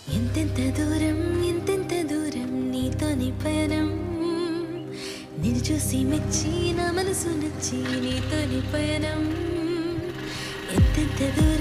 ఎంతెంత దూరం ఎంతెంత దూరం నీతోని పయనం నిన్ను చూసి మెచ్చి నా మనసు నచ్చి నీతోని పయనం ఎంతెంత దూరం